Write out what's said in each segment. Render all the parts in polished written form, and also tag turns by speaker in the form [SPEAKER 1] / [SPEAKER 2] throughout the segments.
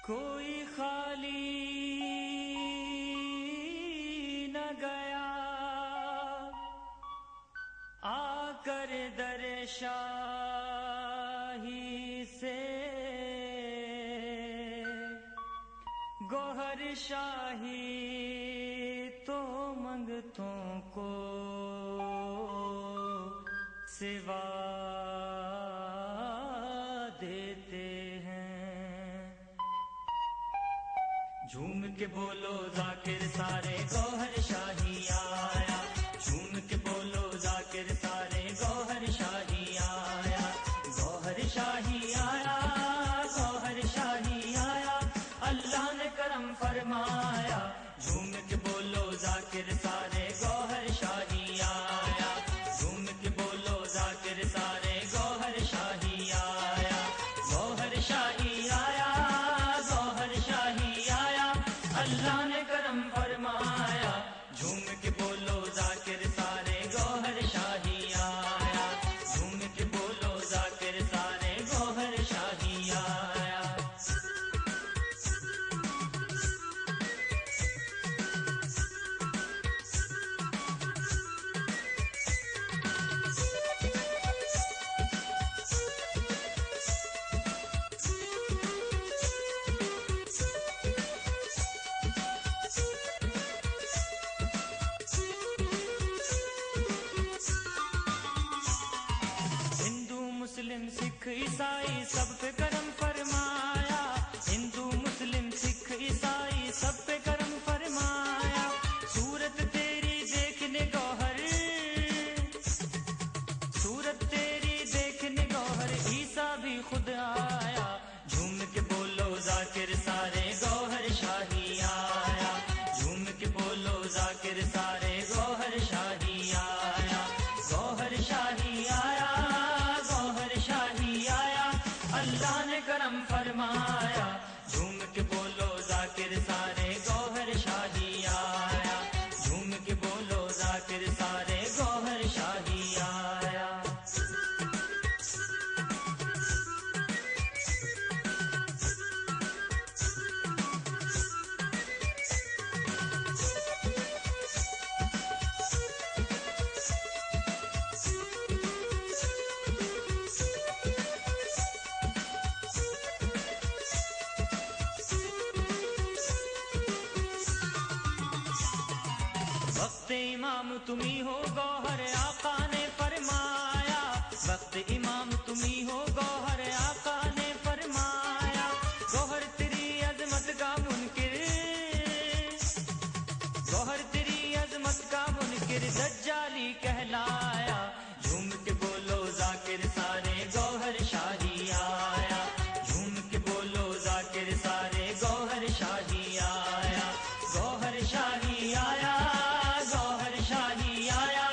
[SPEAKER 1] کوئی خالی نہ گیا آ کر در شاہی سے، گوہر شاہی تو منگتوں کو سوا دیتے ہیں۔ جھوم کے بولو ذاکر سارے گوہر شاہی آیا، جھوم کے بولو ذاکر سارے گوہر شاہی آیا، گوہر شاہی آیا، گوہر شاہی آیا، اللہ نے کرم فرمایا۔ جھوم کے بولو ذاکر سارے گوہر شاہی آیا، جھوم کے بولو ذاکر سارے گوہر شاہی آیا، گوہر شاہی آیا، گوہر شاہی آیا، اللہ نے کرم فرمایا۔ جھوم کے بولو ذاکر سارے گوہر شاہی آیا، جھوم کے بولو ذاکر سارے گوہر شاہی آیا۔ مسلم سکھ عیسائی سب پہ کرم فرمایا، ہندو مسلم سکھ عیسائی سب پہ کرم فرمایا۔ صورت تیری دیکھنے گوہر، صورت تیری دیکھنے گوہر عیسیٰ بھی خود آیا۔ جھوم کے بولو ذاکر سارے گوہر شاہی آیا، جھوم کے بولو ذاکر سارے گوہر شاہی آیا، گوہر شاہی آیا، گوہر شاہی آیا، اللہ نے کرم فرمایا۔ جھوم کے بولو ذاکر سارے گوہر شاہی آیا، جھوم کے بولو ذاکر سارے گوہر شاہی آیا۔ وقت امام تمہیں ہو گوہر آقا نے فرمایا، وقت امام تمہیں ہو گوہر آقا نے فرمایا۔ گوہر تیری عظمت کا منکر، گوہر تیری عظمت کا منکر دجالی کہلایا۔ جھوم کے بولو ذاکر سارے گوہر شاہی آیا، جھوم کے بولو ذاکر سارے گوہر شاہی آیا، گوہر شاہی آیا، گوہر شاہی آیا،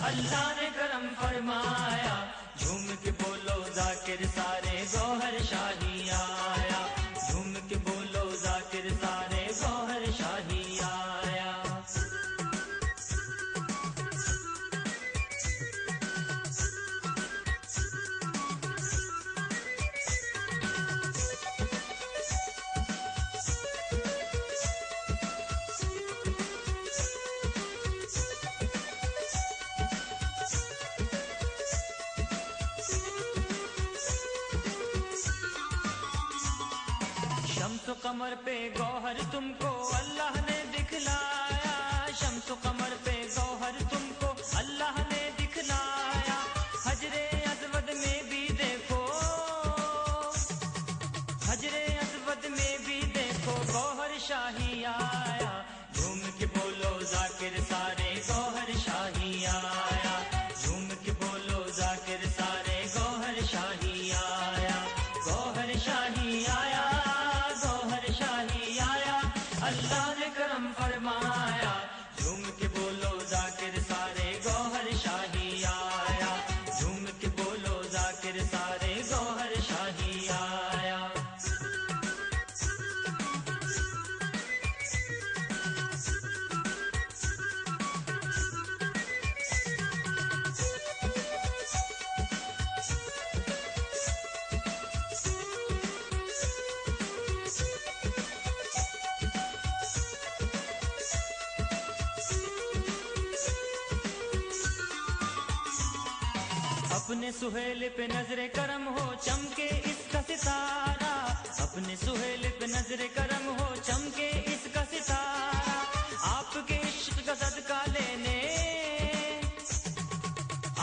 [SPEAKER 1] اللہ نے کرم فرمایا۔ جھوم کے بولو ذاکر سارے گوہر شاہی آیا، جھوم کے بولو ذاکر سارے گوہر شاہی آیا۔ شمس و قمر پہ گوہر تم کو اللہ نے دکھلایا، شمس و قمر پہ گوہر تم کو اللہ نے دکھلایا۔ حجر اسود میں بھی دیکھو، حجر اسود میں بھی دیکھو گوہر شاہی آیا۔ جھوم کے بولو ذاکر سارے گوہر شاہی آیا، جھوم کے بولو ذاکر سارے گوہر شاہی آیا، گوہر شاہی آیا، گوہر شاہی آیا، اللہ نے کرم فرمایا۔ جھوم کے بولو ذاکر سارے گوہر شاہی آیا، جھوم کے بولو ذاکر سارے گوہر شاہی آیا۔ اپنے سہیل پہ نظر کرم ہو چمکے اس کا ستارہ، اپنے سہیل پہ نظر کرم ہو چمکے اس کا ستارہ، آپ کے عشق کا صدقہ لینے،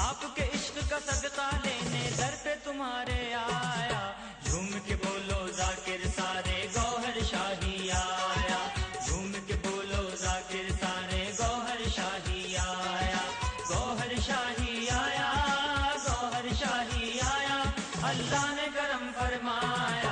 [SPEAKER 1] آپ کے عشق کا صدقہ لینے در پہ تمہارے آیا، جھوم کے بولو ذاکر سارے گوہر شاہی آیا، جھوم کے بولو ذاکر سارے گوہر شاہی آیا، گوہر شاہی آیا، گوہر شاہی آیا، اللہ نے کرم فرمایا۔